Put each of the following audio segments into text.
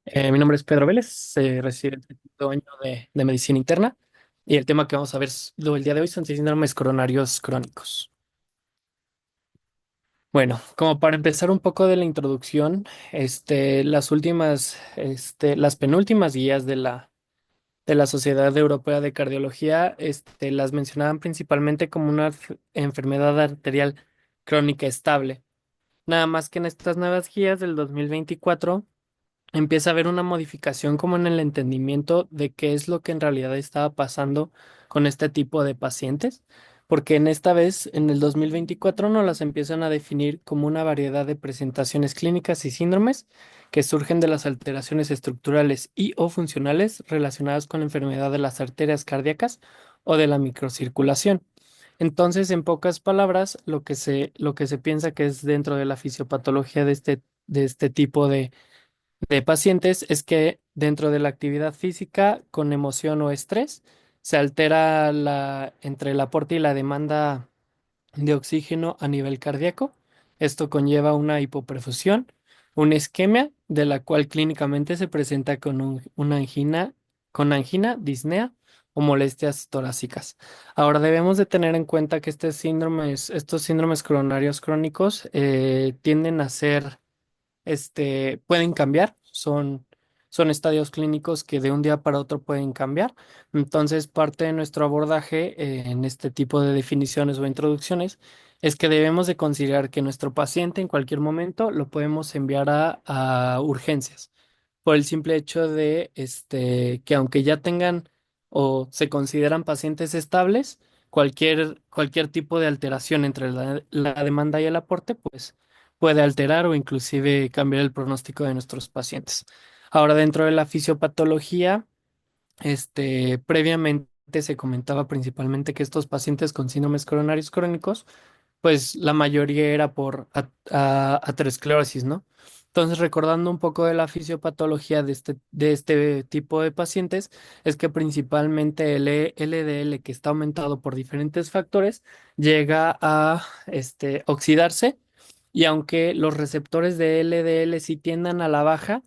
Mi nombre es Pedro Vélez, residente del quinto año de medicina interna, y el tema que vamos a ver el día de hoy son síndromes coronarios crónicos. Bueno, como para empezar un poco de la introducción, las penúltimas guías de la Sociedad Europea de Cardiología, las mencionaban principalmente como una enfermedad arterial crónica estable. Nada más que en estas nuevas guías del 2024 empieza a haber una modificación como en el entendimiento de qué es lo que en realidad estaba pasando con este tipo de pacientes, porque en esta vez, en el 2024, nos las empiezan a definir como una variedad de presentaciones clínicas y síndromes que surgen de las alteraciones estructurales y o funcionales relacionadas con la enfermedad de las arterias cardíacas o de la microcirculación. Entonces, en pocas palabras, lo que se piensa que es dentro de la fisiopatología de este tipo de pacientes es que dentro de la actividad física con emoción o estrés se altera entre el aporte y la demanda de oxígeno a nivel cardíaco. Esto conlleva una hipoperfusión, una isquemia, de la cual clínicamente se presenta con angina, disnea o molestias torácicas. Ahora debemos de tener en cuenta que estos síndromes coronarios crónicos tienden a ser pueden cambiar, son estadios clínicos que de un día para otro pueden cambiar. Entonces, parte de nuestro abordaje en este tipo de definiciones o introducciones es que debemos de considerar que nuestro paciente en cualquier momento lo podemos enviar a urgencias por el simple hecho de que aunque ya tengan o se consideran pacientes estables, cualquier tipo de alteración entre la demanda y el aporte, pues puede alterar o inclusive cambiar el pronóstico de nuestros pacientes. Ahora, dentro de la fisiopatología, previamente se comentaba principalmente que estos pacientes con síndromes coronarios crónicos pues la mayoría era por aterosclerosis, ¿no? Entonces, recordando un poco de la fisiopatología de este tipo de pacientes, es que principalmente el LDL, que está aumentado por diferentes factores, llega a oxidarse, y aunque los receptores de LDL sí tiendan a la baja,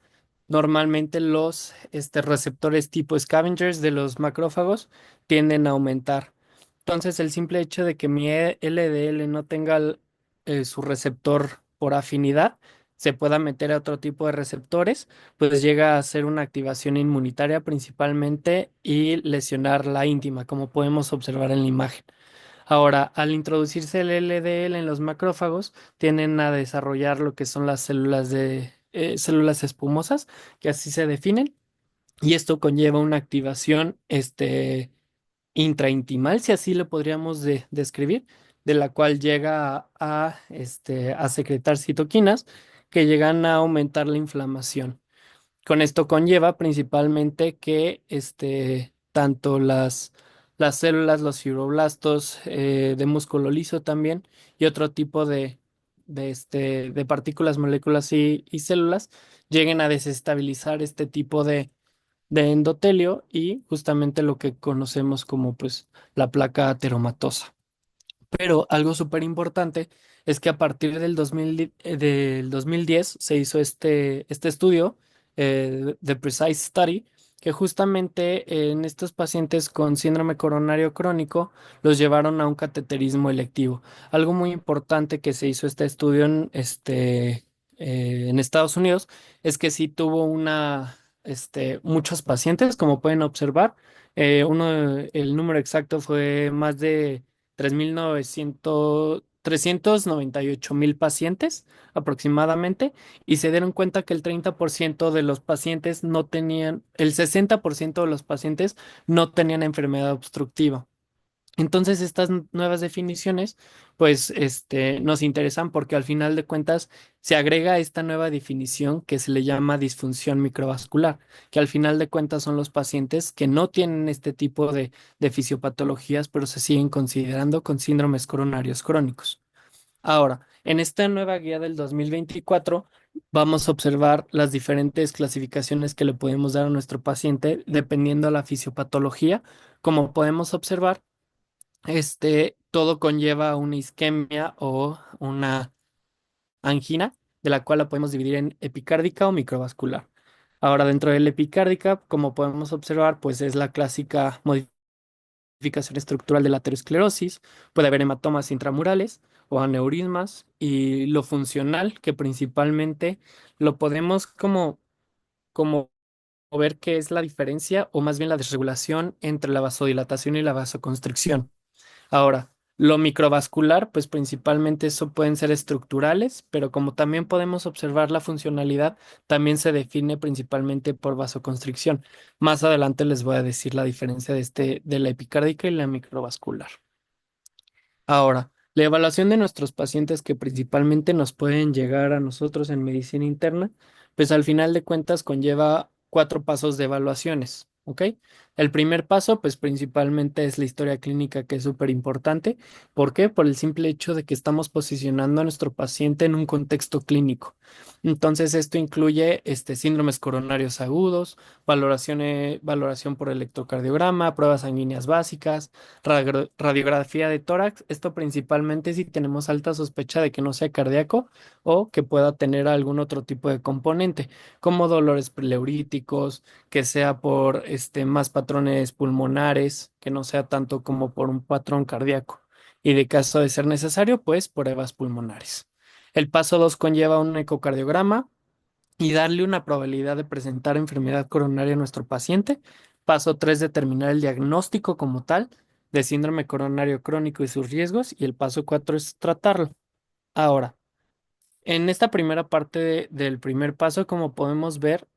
normalmente los receptores tipo scavengers de los macrófagos tienden a aumentar. Entonces, el simple hecho de que mi LDL no tenga su receptor por afinidad, se pueda meter a otro tipo de receptores, pues llega a ser una activación inmunitaria principalmente y lesionar la íntima, como podemos observar en la imagen. Ahora, al introducirse el LDL en los macrófagos, tienden a desarrollar lo que son las células espumosas, que así se definen, y esto conlleva una activación, intraintimal, si así lo podríamos describir, de la cual llega a secretar citoquinas que llegan a aumentar la inflamación. Con esto conlleva principalmente que tanto las células, los fibroblastos de músculo liso también, y otro tipo de partículas, moléculas y células lleguen a desestabilizar este tipo de endotelio y justamente lo que conocemos como pues la placa ateromatosa. Pero algo súper importante es que a partir del 2010 se hizo este estudio, de Precise Study, que justamente en estos pacientes con síndrome coronario crónico los llevaron a un cateterismo electivo. Algo muy importante que se hizo este estudio en Estados Unidos es que sí tuvo muchos pacientes, como pueden observar. El número exacto fue más de 398,000 pacientes aproximadamente, y se dieron cuenta que el 30% de los pacientes no tenían, el 60% de los pacientes no tenían enfermedad obstructiva. Entonces, estas nuevas definiciones, pues, nos interesan porque al final de cuentas se agrega esta nueva definición que se le llama disfunción microvascular, que al final de cuentas son los pacientes que no tienen este tipo de fisiopatologías, pero se siguen considerando con síndromes coronarios crónicos. Ahora, en esta nueva guía del 2024, vamos a observar las diferentes clasificaciones que le podemos dar a nuestro paciente dependiendo de la fisiopatología. Como podemos observar, todo conlleva una isquemia o una angina, de la cual la podemos dividir en epicárdica o microvascular. Ahora, dentro de la epicárdica, como podemos observar, pues es la clásica modificación estructural de la aterosclerosis. Puede haber hematomas intramurales o aneurismas y lo funcional, que principalmente lo podemos como ver qué es la diferencia o más bien la desregulación entre la vasodilatación y la vasoconstricción. Ahora, lo microvascular, pues principalmente eso pueden ser estructurales, pero como también podemos observar la funcionalidad, también se define principalmente por vasoconstricción. Más adelante les voy a decir la diferencia de la epicárdica y la microvascular. Ahora, la evaluación de nuestros pacientes que principalmente nos pueden llegar a nosotros en medicina interna, pues al final de cuentas conlleva cuatro pasos de evaluaciones, ¿ok? El primer paso, pues principalmente es la historia clínica, que es súper importante. ¿Por qué? Por el simple hecho de que estamos posicionando a nuestro paciente en un contexto clínico. Entonces, esto incluye síndromes coronarios agudos, valoración por electrocardiograma, pruebas sanguíneas básicas, radiografía de tórax, esto principalmente si tenemos alta sospecha de que no sea cardíaco o que pueda tener algún otro tipo de componente, como dolores pleuríticos, que sea por más patrones pulmonares, que no sea tanto como por un patrón cardíaco. Y de caso de ser necesario, pues pruebas pulmonares. El paso 2 conlleva un ecocardiograma y darle una probabilidad de presentar enfermedad coronaria a nuestro paciente. Paso 3, determinar el diagnóstico como tal de síndrome coronario crónico y sus riesgos. Y el paso 4 es tratarlo. Ahora, en esta primera parte del primer paso, como podemos ver,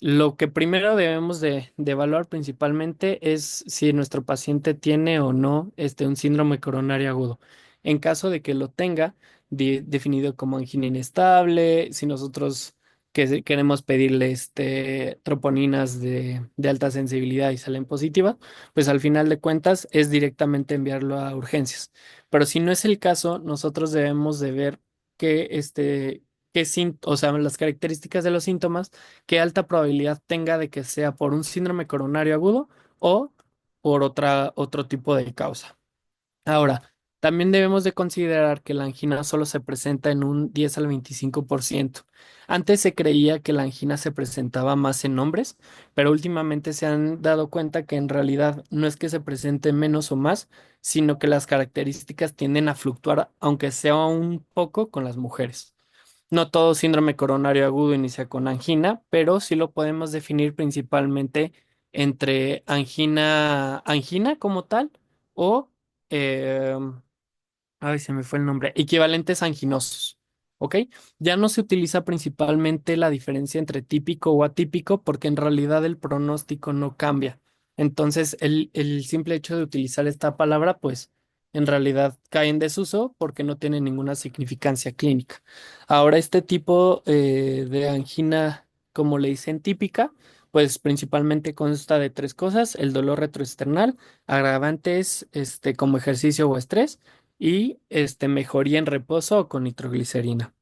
lo que primero debemos de evaluar principalmente es si nuestro paciente tiene o no un síndrome coronario agudo. En caso de que lo tenga, definido como angina inestable, si nosotros queremos pedirle troponinas de alta sensibilidad y salen positivas, pues al final de cuentas es directamente enviarlo a urgencias. Pero si no es el caso, nosotros debemos de ver qué, o sea, las características de los síntomas, qué alta probabilidad tenga de que sea por un síndrome coronario agudo o por otro tipo de causa. Ahora, también debemos de considerar que la angina solo se presenta en un 10 al 25%. Antes se creía que la angina se presentaba más en hombres, pero últimamente se han dado cuenta que en realidad no es que se presente menos o más, sino que las características tienden a fluctuar, aunque sea un poco, con las mujeres. No todo síndrome coronario agudo inicia con angina, pero sí lo podemos definir principalmente entre angina como tal o, eh, ay, se me fue el nombre, equivalentes anginosos. ¿Ok? Ya no se utiliza principalmente la diferencia entre típico o atípico porque en realidad el pronóstico no cambia. Entonces, el simple hecho de utilizar esta palabra, pues en realidad cae en desuso porque no tiene ninguna significancia clínica. Ahora, este tipo de angina, como le dicen típica, pues principalmente consta de tres cosas: el dolor retroesternal, agravantes como ejercicio o estrés y mejoría en reposo o con nitroglicerina.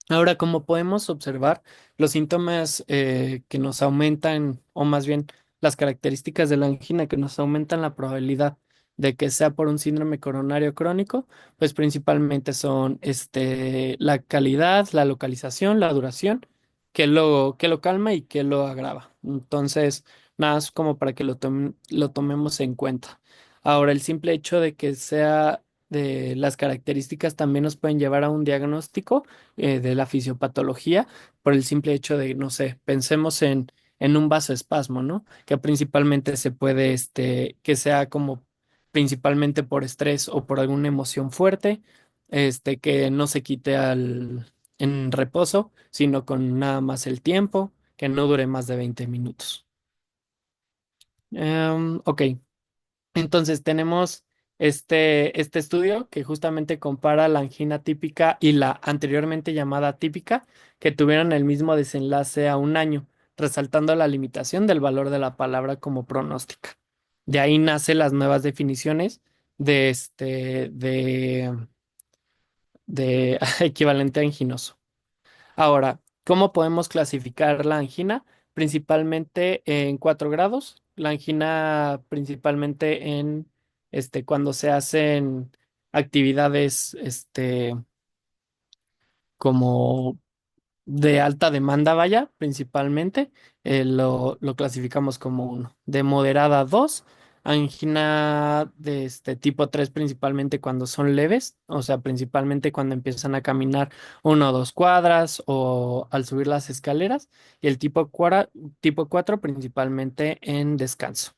Ahora, como podemos observar, los síntomas que nos aumentan, o más bien las características de la angina que nos aumentan la probabilidad de que sea por un síndrome coronario crónico, pues principalmente son la calidad, la localización, la duración, que lo calma y que lo agrava. Entonces, nada más como para que lo tomemos en cuenta. Ahora, el simple hecho de que sea de las características también nos pueden llevar a un diagnóstico de la fisiopatología por el simple hecho de, no sé, pensemos en un vasoespasmo, ¿no? Que principalmente se puede, que sea como principalmente por estrés o por alguna emoción fuerte, que no se quite en reposo, sino con nada más el tiempo, que no dure más de 20 minutos. Ok. Entonces tenemos este estudio que justamente compara la angina típica y la anteriormente llamada típica, que tuvieron el mismo desenlace a un año, resaltando la limitación del valor de la palabra como pronóstica. De ahí nacen las nuevas definiciones de de equivalente anginoso. Ahora, ¿cómo podemos clasificar la angina? Principalmente en 4 grados. La angina principalmente en cuando se hacen actividades como de alta demanda, vaya, principalmente, lo clasificamos como uno. De moderada 2, angina de este tipo 3 principalmente cuando son leves, o sea, principalmente cuando empiezan a caminar 1 o 2 cuadras o al subir las escaleras, y el tipo 4 principalmente en descanso.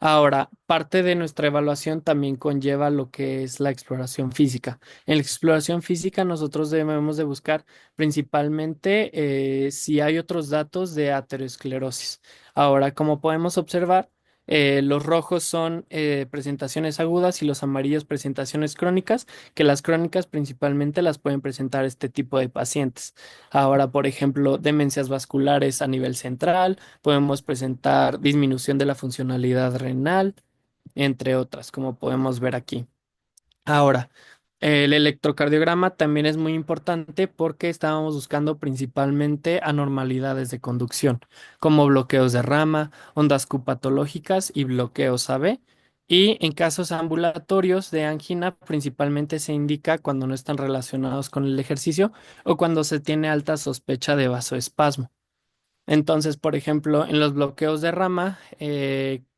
Ahora, parte de nuestra evaluación también conlleva lo que es la exploración física. En la exploración física nosotros debemos de buscar principalmente si hay otros datos de aterosclerosis. Ahora, como podemos observar, los rojos son presentaciones agudas y los amarillos presentaciones crónicas, que las crónicas principalmente las pueden presentar este tipo de pacientes. Ahora, por ejemplo, demencias vasculares a nivel central, podemos presentar disminución de la funcionalidad renal, entre otras, como podemos ver aquí. Ahora, el electrocardiograma también es muy importante porque estábamos buscando principalmente anormalidades de conducción, como bloqueos de rama, ondas Q patológicas y bloqueos AB. Y en casos ambulatorios de angina, principalmente se indica cuando no están relacionados con el ejercicio o cuando se tiene alta sospecha de vasoespasmo. Entonces, por ejemplo, en los bloqueos de rama,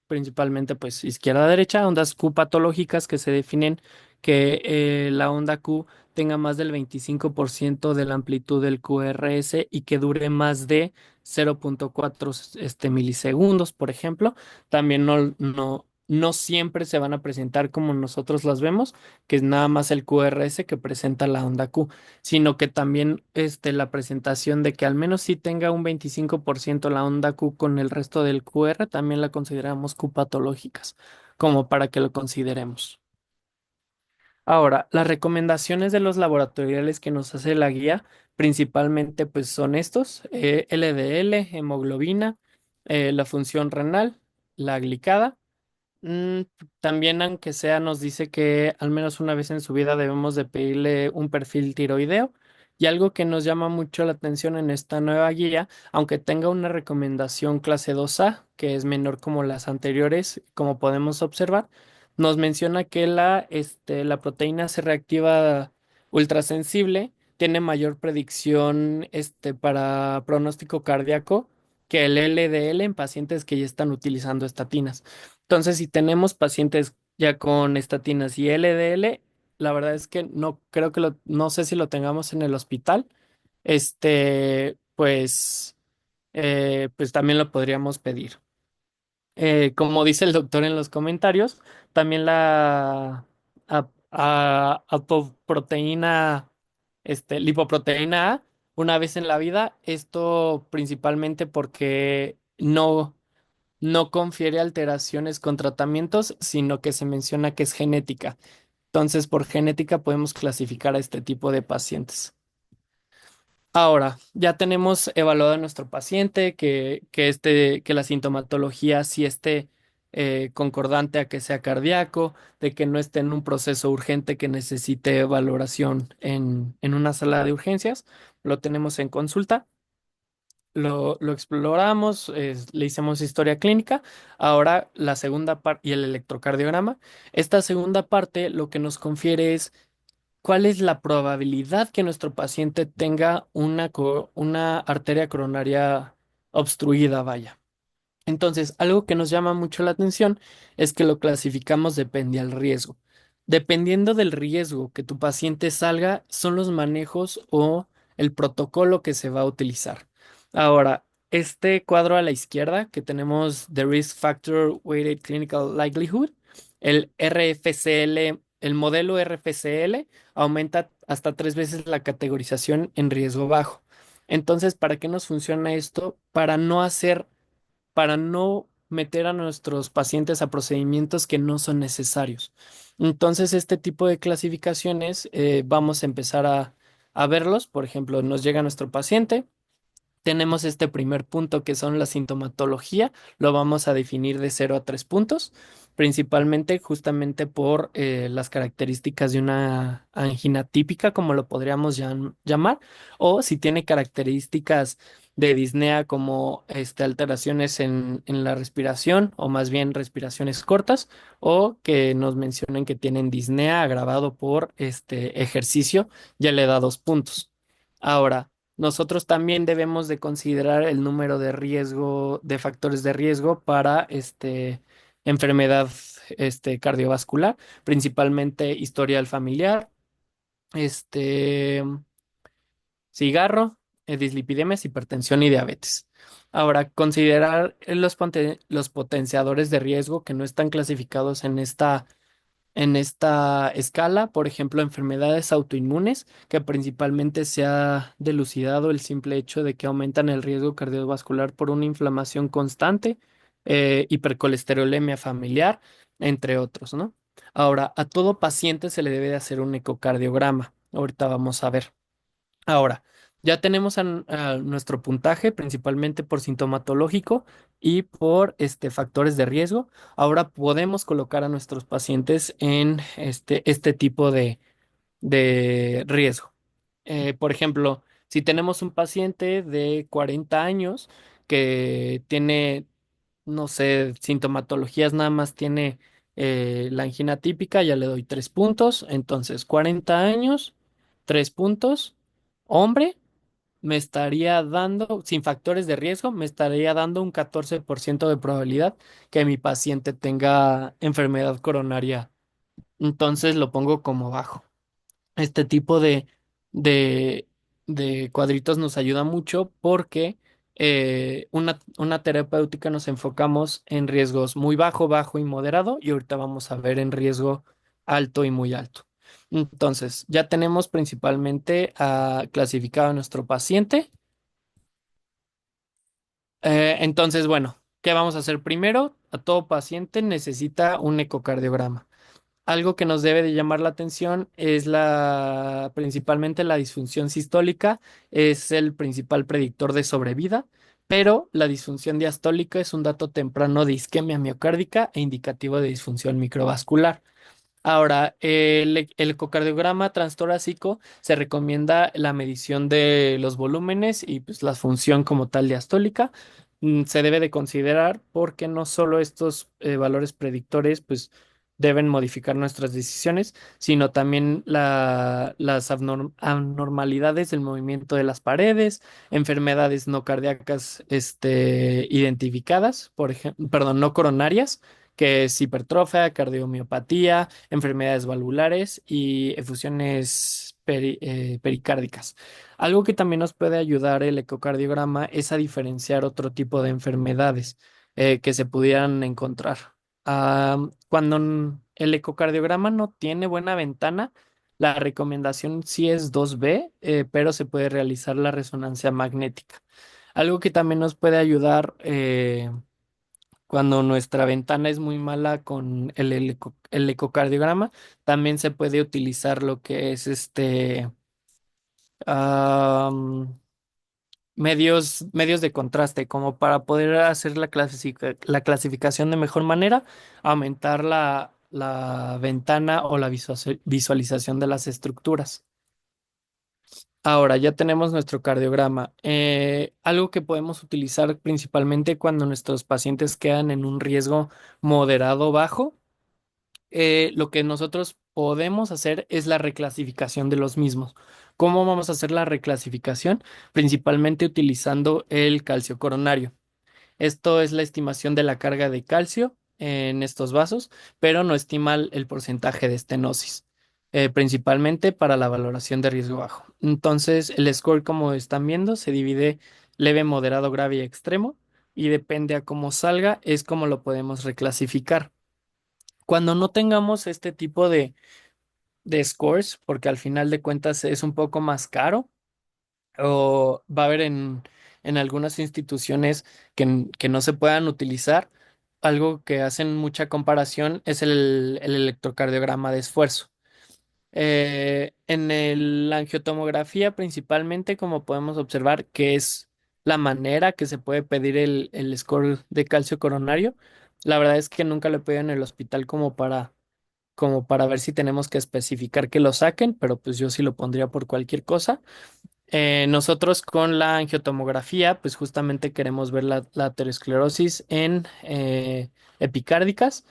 principalmente pues izquierda-derecha, ondas Q patológicas que se definen que la onda Q tenga más del 25% de la amplitud del QRS y que dure más de 0,4 milisegundos, por ejemplo. También no siempre se van a presentar como nosotros las vemos, que es nada más el QRS que presenta la onda Q, sino que también la presentación de que al menos sí tenga un 25% la onda Q con el resto del QR, también la consideramos Q patológicas, como para que lo consideremos. Ahora, las recomendaciones de los laboratoriales que nos hace la guía principalmente pues son estos, LDL, hemoglobina, la función renal, la glicada. Mm, También, aunque sea, nos dice que al menos una vez en su vida debemos de pedirle un perfil tiroideo. Y algo que nos llama mucho la atención en esta nueva guía, aunque tenga una recomendación clase 2A, que es menor como las anteriores, como podemos observar, nos menciona que la proteína C reactiva ultrasensible tiene mayor predicción para pronóstico cardíaco que el LDL en pacientes que ya están utilizando estatinas. Entonces, si tenemos pacientes ya con estatinas y LDL, la verdad es que no creo que no sé si lo tengamos en el hospital. Pues, pues también lo podríamos pedir. Como dice el doctor en los comentarios, también la apoproteína, lipoproteína A, una vez en la vida, esto principalmente porque no confiere alteraciones con tratamientos, sino que se menciona que es genética. Entonces, por genética podemos clasificar a este tipo de pacientes. Ahora, ya tenemos evaluado a nuestro paciente, que la sintomatología sí esté concordante a que sea cardíaco, de que no esté en un proceso urgente que necesite valoración en una sala de urgencias. Lo tenemos en consulta. Lo exploramos, le hicimos historia clínica, ahora la segunda parte y el electrocardiograma. Esta segunda parte lo que nos confiere es cuál es la probabilidad que nuestro paciente tenga una arteria coronaria obstruida, vaya. Entonces, algo que nos llama mucho la atención es que lo clasificamos depende al riesgo. Dependiendo del riesgo que tu paciente salga, son los manejos o el protocolo que se va a utilizar. Ahora, este cuadro a la izquierda que tenemos The Risk Factor Weighted Clinical Likelihood, el RFCL, el modelo RFCL aumenta hasta 3 veces la categorización en riesgo bajo. Entonces, ¿para qué nos funciona esto? Para no meter a nuestros pacientes a procedimientos que no son necesarios. Entonces, este tipo de clasificaciones vamos a empezar a verlos. Por ejemplo, nos llega nuestro paciente. Tenemos este primer punto que son la sintomatología, lo vamos a definir de 0 a 3 puntos, principalmente justamente por las características de una angina típica, como lo podríamos llamar, o si tiene características de disnea como alteraciones en la respiración, o más bien respiraciones cortas, o que nos mencionen que tienen disnea agravado por este ejercicio, ya le da 2 puntos. Ahora, nosotros también debemos de considerar el número de riesgo, de factores de riesgo para enfermedad cardiovascular, principalmente historial familiar, este, cigarro, dislipidemias, hipertensión y diabetes. Ahora, considerar los potenciadores de riesgo que no están clasificados en esta escala, por ejemplo, enfermedades autoinmunes, que principalmente se ha delucidado el simple hecho de que aumentan el riesgo cardiovascular por una inflamación constante, hipercolesterolemia familiar, entre otros, ¿no? Ahora, a todo paciente se le debe de hacer un ecocardiograma. Ahorita vamos a ver. Ahora, ya tenemos a nuestro puntaje, principalmente por sintomatológico y por factores de riesgo. Ahora podemos colocar a nuestros pacientes en este tipo de riesgo. Por ejemplo, si tenemos un paciente de 40 años que tiene, no sé, sintomatologías, nada más tiene la angina típica, ya le doy 3 puntos. Entonces, 40 años, 3 puntos. Hombre, me estaría dando, sin factores de riesgo, me estaría dando un 14% de probabilidad que mi paciente tenga enfermedad coronaria. Entonces lo pongo como bajo. Este tipo de, de cuadritos nos ayuda mucho porque una terapéutica nos enfocamos en riesgos muy bajo, bajo y moderado, y ahorita vamos a ver en riesgo alto y muy alto. Entonces, ya tenemos principalmente clasificado a nuestro paciente. Entonces, bueno, ¿qué vamos a hacer primero? A todo paciente necesita un ecocardiograma. Algo que nos debe de llamar la atención es principalmente la disfunción sistólica, es el principal predictor de sobrevida, pero la disfunción diastólica es un dato temprano de isquemia miocárdica e indicativo de disfunción microvascular. Ahora, el ecocardiograma transtorácico se recomienda la medición de los volúmenes y pues la función como tal diastólica. Se debe de considerar porque no solo estos valores predictores pues deben modificar nuestras decisiones, sino también las abnormalidades del movimiento de las paredes, enfermedades no cardíacas identificadas, por ejemplo, perdón, no coronarias, que es hipertrofia, cardiomiopatía, enfermedades valvulares y efusiones pericárdicas. Algo que también nos puede ayudar el ecocardiograma es a diferenciar otro tipo de enfermedades que se pudieran encontrar. Cuando el ecocardiograma no tiene buena ventana, la recomendación sí es 2B, pero se puede realizar la resonancia magnética. Algo que también nos puede ayudar cuando nuestra ventana es muy mala con el ecocardiograma, también se puede utilizar lo que es am, medios de contraste, como para poder hacer la clasificación de mejor manera, aumentar la ventana o la visualización de las estructuras. Ahora ya tenemos nuestro cardiograma. Algo que podemos utilizar principalmente cuando nuestros pacientes quedan en un riesgo moderado bajo, lo que nosotros podemos hacer es la reclasificación de los mismos. ¿Cómo vamos a hacer la reclasificación? Principalmente utilizando el calcio coronario. Esto es la estimación de la carga de calcio en estos vasos, pero no estima el porcentaje de estenosis, principalmente para la valoración de riesgo bajo. Entonces, el score, como están viendo, se divide leve, moderado, grave y extremo, y depende a cómo salga, es como lo podemos reclasificar. Cuando no tengamos este tipo de scores, porque al final de cuentas es un poco más caro, o va a haber en algunas instituciones que no se puedan utilizar, algo que hacen mucha comparación es el electrocardiograma de esfuerzo. La angiotomografía principalmente, como podemos observar, que es la manera que se puede pedir el score de calcio coronario. La verdad es que nunca lo he pedido en el hospital como para ver si tenemos que especificar que lo saquen, pero pues yo sí lo pondría por cualquier cosa. Nosotros con la angiotomografía, pues justamente queremos ver la aterosclerosis en epicárdicas.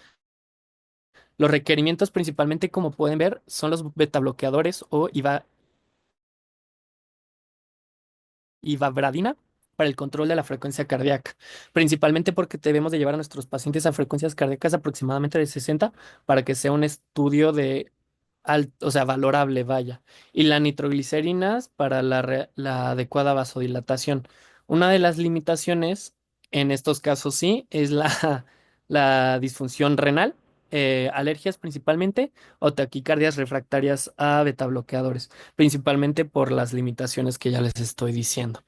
Los requerimientos principalmente, como pueden ver, son los betabloqueadores o y valverdina para el control de la frecuencia cardíaca, principalmente porque debemos de llevar a nuestros pacientes a frecuencias cardíacas aproximadamente de 60 para que sea un estudio de o sea, valorable, vaya. Y la nitroglicerinas para la adecuada vasodilatación. Una de las limitaciones en estos casos sí es la disfunción renal, alergias principalmente o taquicardias refractarias a betabloqueadores, principalmente por las limitaciones que ya les estoy diciendo.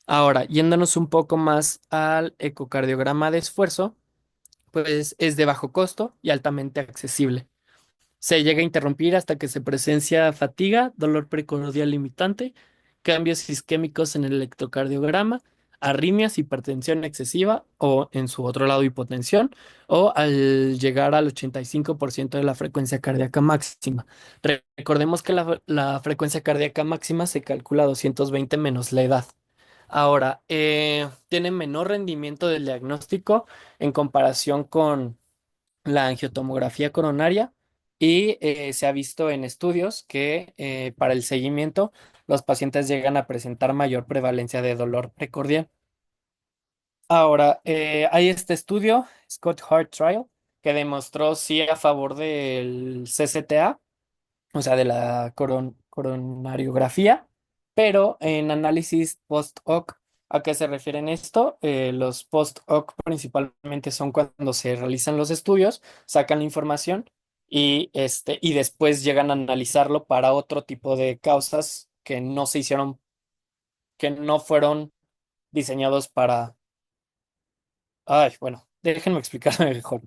Ahora, yéndonos un poco más al ecocardiograma de esfuerzo, pues es de bajo costo y altamente accesible. Se llega a interrumpir hasta que se presencia fatiga, dolor precordial limitante, cambios isquémicos en el electrocardiograma, arritmias, hipertensión excesiva o en su otro lado hipotensión, o al llegar al 85% de la frecuencia cardíaca máxima. Recordemos que la frecuencia cardíaca máxima se calcula a 220 menos la edad. Ahora, tiene menor rendimiento del diagnóstico en comparación con la angiotomografía coronaria y se ha visto en estudios que para el seguimiento los pacientes llegan a presentar mayor prevalencia de dolor precordial. Ahora, hay este estudio, Scott Hart Trial, que demostró sí a favor del CCTA, o sea, de la coronariografía, pero en análisis post-hoc, ¿a qué se refieren esto? Los post-hoc principalmente son cuando se realizan los estudios, sacan la información y después llegan a analizarlo para otro tipo de causas que no se hicieron, que no fueron diseñados para... Ay, bueno, déjenme explicarme mejor.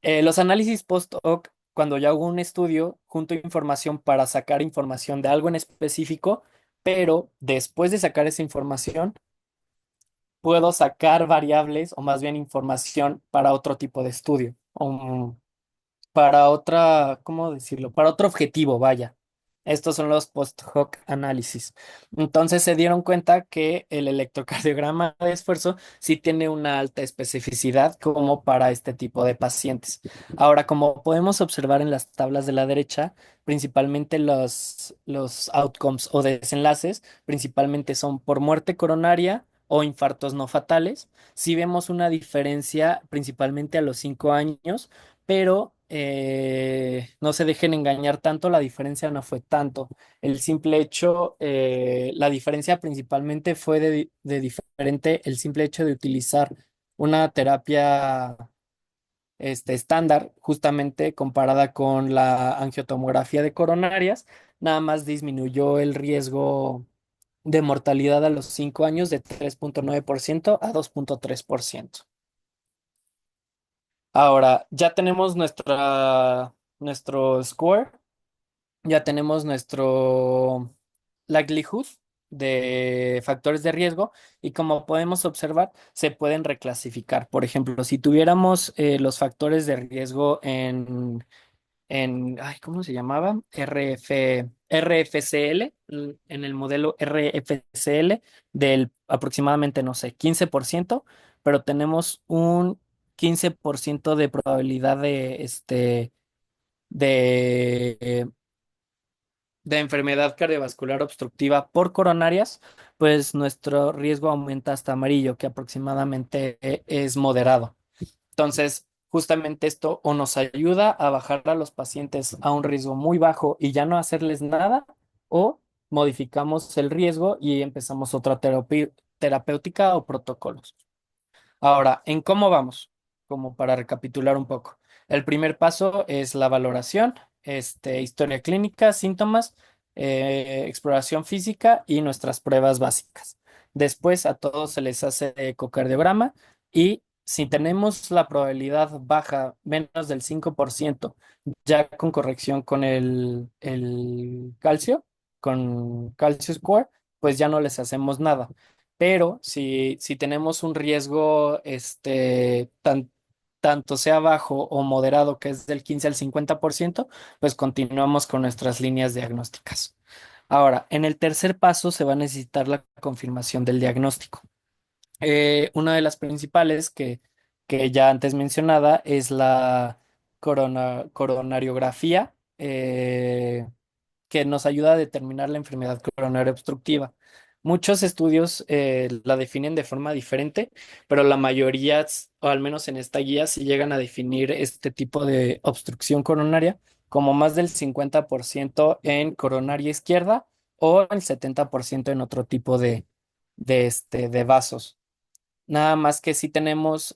Los análisis post-hoc, cuando ya hubo un estudio, junto información para sacar información de algo en específico, pero después de sacar esa información, puedo sacar variables o más bien información para otro tipo de estudio, o para otra, ¿cómo decirlo? Para otro objetivo, vaya. Estos son los post-hoc análisis. Entonces se dieron cuenta que el electrocardiograma de esfuerzo sí tiene una alta especificidad como para este tipo de pacientes. Ahora, como podemos observar en las tablas de la derecha, principalmente los outcomes o desenlaces, principalmente son por muerte coronaria o infartos no fatales. Sí vemos una diferencia principalmente a los 5 años, pero no se dejen engañar tanto, la diferencia no fue tanto. El simple hecho, la diferencia principalmente fue de diferente el simple hecho de utilizar una terapia estándar, justamente comparada con la angiotomografía de coronarias, nada más disminuyó el riesgo de mortalidad a los 5 años de 3,9% a 2,3%. Ahora, ya tenemos nuestro score, ya tenemos nuestro likelihood de factores de riesgo y como podemos observar, se pueden reclasificar. Por ejemplo, si tuviéramos los factores de riesgo ay, ¿cómo se llamaba? RFCL, en el modelo RFCL del aproximadamente, no sé, 15%, pero tenemos un 15% de probabilidad de, de enfermedad cardiovascular obstructiva por coronarias, pues nuestro riesgo aumenta hasta amarillo, que aproximadamente es moderado. Entonces, justamente esto o nos ayuda a bajar a los pacientes a un riesgo muy bajo y ya no hacerles nada, o modificamos el riesgo y empezamos otra terapéutica o protocolos. Ahora, ¿en cómo vamos? Como para recapitular un poco. El primer paso es la valoración, historia clínica, síntomas, exploración física y nuestras pruebas básicas. Después a todos se les hace ecocardiograma y si tenemos la probabilidad baja, menos del 5%, ya con corrección con el calcio, con calcio score, pues ya no les hacemos nada. Pero si tenemos un riesgo, tanto sea bajo o moderado, que es del 15 al 50%, pues continuamos con nuestras líneas diagnósticas. Ahora, en el tercer paso se va a necesitar la confirmación del diagnóstico. Una de las principales que ya antes mencionada es la coronariografía, que nos ayuda a determinar la enfermedad coronaria obstructiva. Muchos estudios la definen de forma diferente, pero la mayoría, o al menos en esta guía, sí llegan a definir este tipo de obstrucción coronaria como más del 50% en coronaria izquierda o el 70% en otro tipo de vasos. Nada más que si tenemos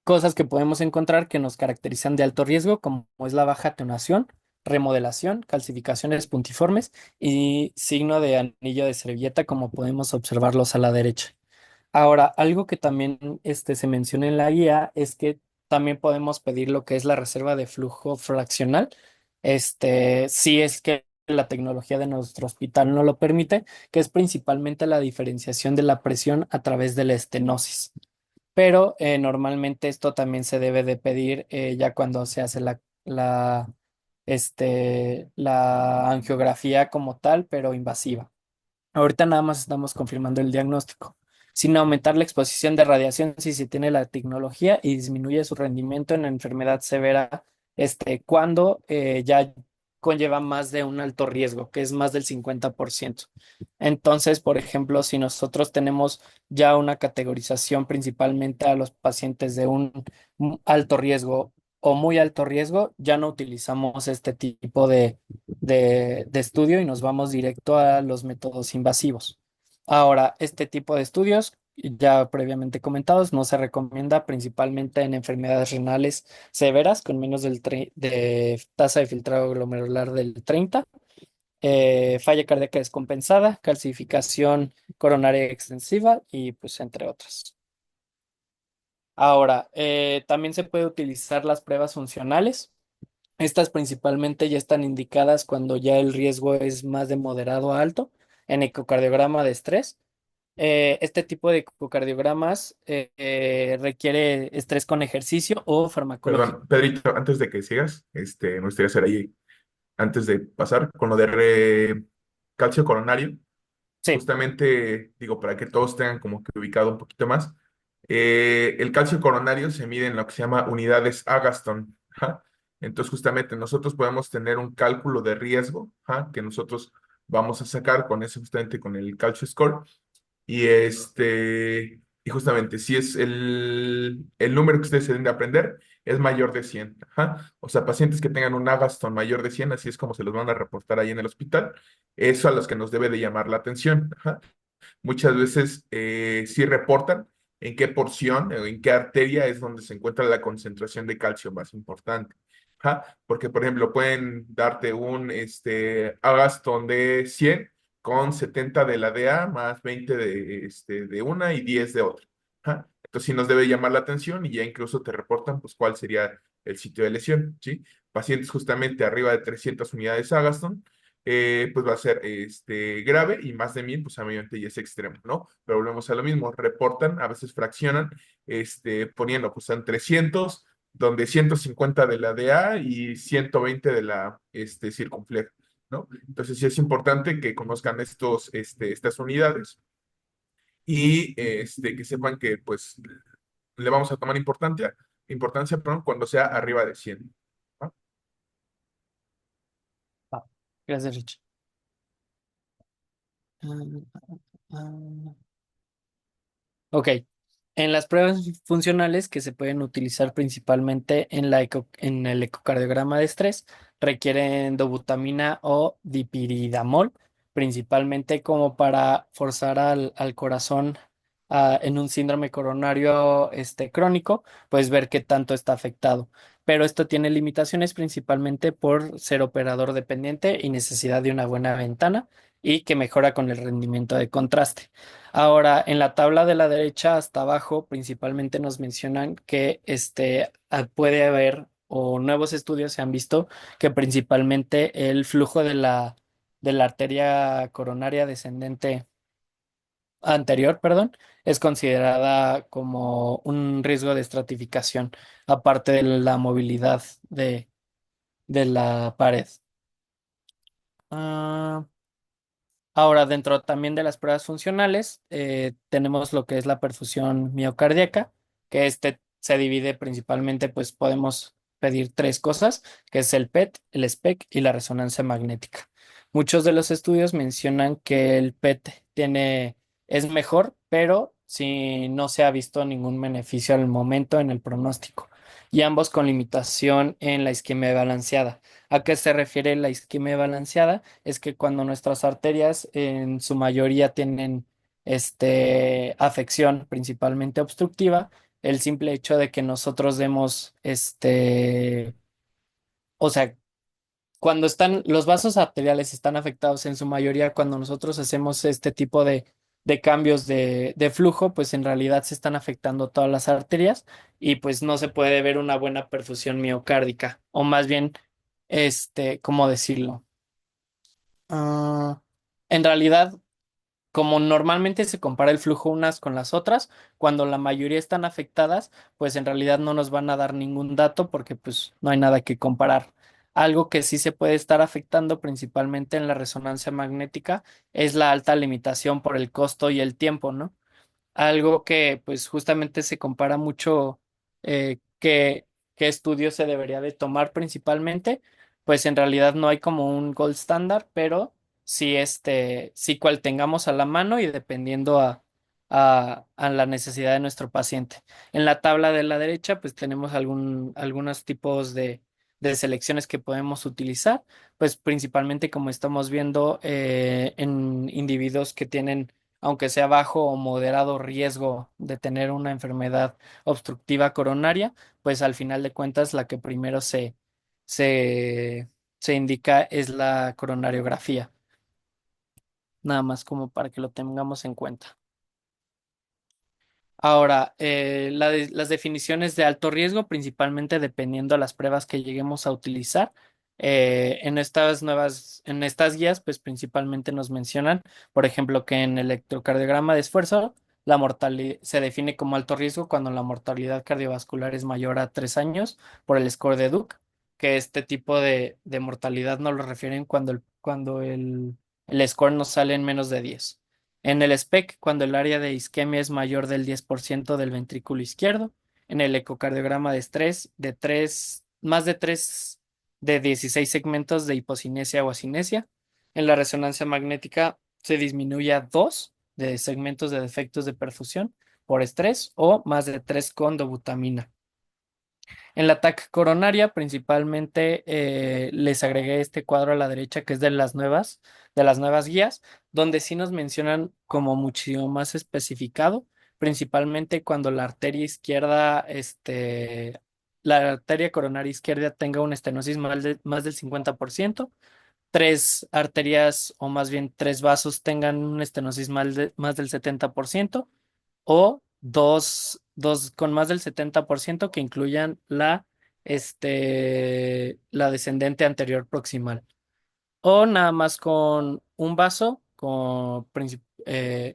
cosas que podemos encontrar que nos caracterizan de alto riesgo, como es la baja atenuación, remodelación, calcificaciones puntiformes y signo de anillo de servilleta, como podemos observarlos a la derecha. Ahora, algo que también se menciona en la guía es que también podemos pedir lo que es la reserva de flujo fraccional, si es que la tecnología de nuestro hospital no lo permite, que es principalmente la diferenciación de la presión a través de la estenosis, pero normalmente esto también se debe de pedir ya cuando se hace la angiografía como tal, pero invasiva. Ahorita nada más estamos confirmando el diagnóstico, sin aumentar la exposición de radiación si se tiene la tecnología y disminuye su rendimiento en la enfermedad severa, cuando ya conlleva más de un alto riesgo, que es más del 50%. Entonces, por ejemplo, si nosotros tenemos ya una categorización principalmente a los pacientes de un alto riesgo o muy alto riesgo, ya no utilizamos este tipo de estudio y nos vamos directo a los métodos invasivos. Ahora, este tipo de estudios, ya previamente comentados, no se recomienda principalmente en enfermedades renales severas con menos de tasa de filtrado glomerular del 30, falla cardíaca descompensada, calcificación coronaria extensiva y pues entre otras. Ahora, también se puede utilizar las pruebas funcionales. Estas principalmente ya están indicadas cuando ya el riesgo es más de moderado a alto en ecocardiograma de estrés. Este tipo de ecocardiogramas requiere estrés con ejercicio o farmacológico. Perdón, Pedrito, antes de que sigas, me gustaría hacer ahí, antes de pasar con lo de calcio coronario, Sí, justamente, digo, para que todos tengan como que ubicado un poquito más, el calcio coronario se mide en lo que se llama unidades Agatston. Ajá. Entonces, justamente nosotros podemos tener un cálculo de riesgo, ajá, que nosotros vamos a sacar con eso, justamente con el calcio score. Y justamente, si es el número que ustedes se deben de aprender, es mayor de 100. Ajá. O sea, pacientes que tengan un Agaston mayor de 100, así es como se los van a reportar ahí en el hospital, eso a los que nos debe de llamar la atención. Ajá. Muchas veces sí reportan en qué porción o en qué arteria es donde se encuentra la concentración de calcio más importante. Ajá. Porque, por ejemplo, pueden darte un Agaston de 100 con 70 de la DA más 20 de una y 10 de otra. Ajá. Entonces sí nos debe llamar la atención y ya incluso te reportan pues cuál sería el sitio de lesión, ¿sí? Pacientes justamente arriba de 300 unidades Agaston, pues va a ser grave y más de 1000, pues obviamente ya es extremo, ¿no? Pero volvemos a lo mismo, reportan, a veces fraccionan, poniendo pues en 300, donde 150 de la DA y 120 de la circunfleja, ¿no? Entonces sí es importante que conozcan estas unidades y que sepan que pues le vamos a tomar importancia, perdón, cuando sea arriba de 100. ¿No? ah, gracias, Rich. Ah. Ok. En las pruebas funcionales que se pueden utilizar principalmente en el ecocardiograma de estrés, requieren dobutamina o dipiridamol, principalmente como para forzar al corazón en un síndrome coronario crónico, pues ver qué tanto está afectado. Pero esto tiene limitaciones principalmente por ser operador dependiente y necesidad de una buena ventana y que mejora con el rendimiento de contraste. Ahora, en la tabla de la derecha hasta abajo, principalmente nos mencionan que puede haber, o nuevos estudios se han visto, que principalmente el flujo de la arteria coronaria descendente anterior, perdón, es considerada como un riesgo de estratificación, aparte de la movilidad de la pared. Ah, Ahora, dentro también de las pruebas funcionales, tenemos lo que es la perfusión miocardíaca, que se divide principalmente, pues podemos pedir tres cosas, que es el PET, el SPEC y la resonancia magnética. Muchos de los estudios mencionan que el PET es mejor, pero si no se ha visto ningún beneficio al momento en el pronóstico, y ambos con limitación en la isquemia balanceada. ¿A qué se refiere la isquemia balanceada? Es que cuando nuestras arterias en su mayoría tienen afección principalmente obstructiva, el simple hecho de que nosotros demos o sea, cuando están, los vasos arteriales están afectados en su mayoría, cuando nosotros hacemos este tipo de cambios de flujo, pues en realidad se están afectando todas las arterias y pues no se puede ver una buena perfusión miocárdica, o más bien, ¿cómo decirlo? Ah, en realidad, como normalmente se compara el flujo unas con las otras, cuando la mayoría están afectadas, pues en realidad no nos van a dar ningún dato porque pues no hay nada que comparar. Algo que sí se puede estar afectando principalmente en la resonancia magnética es la alta limitación por el costo y el tiempo, ¿no? Algo que pues justamente se compara mucho qué estudio se debería de tomar principalmente, pues en realidad no hay como un gold standard, pero sí sí cual tengamos a la mano y dependiendo a la necesidad de nuestro paciente. En la tabla de la derecha pues tenemos algunos tipos de selecciones que podemos utilizar, pues principalmente como estamos viendo en individuos que tienen aunque sea bajo o moderado riesgo de tener una enfermedad obstructiva coronaria, pues al final de cuentas la que primero se, se indica es la coronariografía, nada más como para que lo tengamos en cuenta. Ahora, las definiciones de alto riesgo, principalmente dependiendo de las pruebas que lleguemos a utilizar. En estas guías, pues principalmente nos mencionan, por ejemplo, que en el electrocardiograma de esfuerzo, la mortalidad se define como alto riesgo cuando la mortalidad cardiovascular es mayor a 3 años por el score de Duke, que este tipo de mortalidad nos lo refieren cuando el score nos sale en menos de 10. En el SPEC, cuando el área de isquemia es mayor del 10% del ventrículo izquierdo. En el ecocardiograma de estrés, más de 3 de 16 segmentos de hipocinesia o asinesia. En la resonancia magnética se disminuye a 2 de segmentos de defectos de perfusión por estrés o más de 3 con dobutamina. En la TAC coronaria, principalmente les agregué este cuadro a la derecha que es de las nuevas guías, donde sí nos mencionan como muchísimo más especificado, principalmente cuando la arteria coronaria izquierda tenga una estenosis más del 50%, tres arterias o más bien tres vasos tengan una estenosis más del 70% o dos con más del 70% que incluyan la descendente anterior proximal. O nada más con un vaso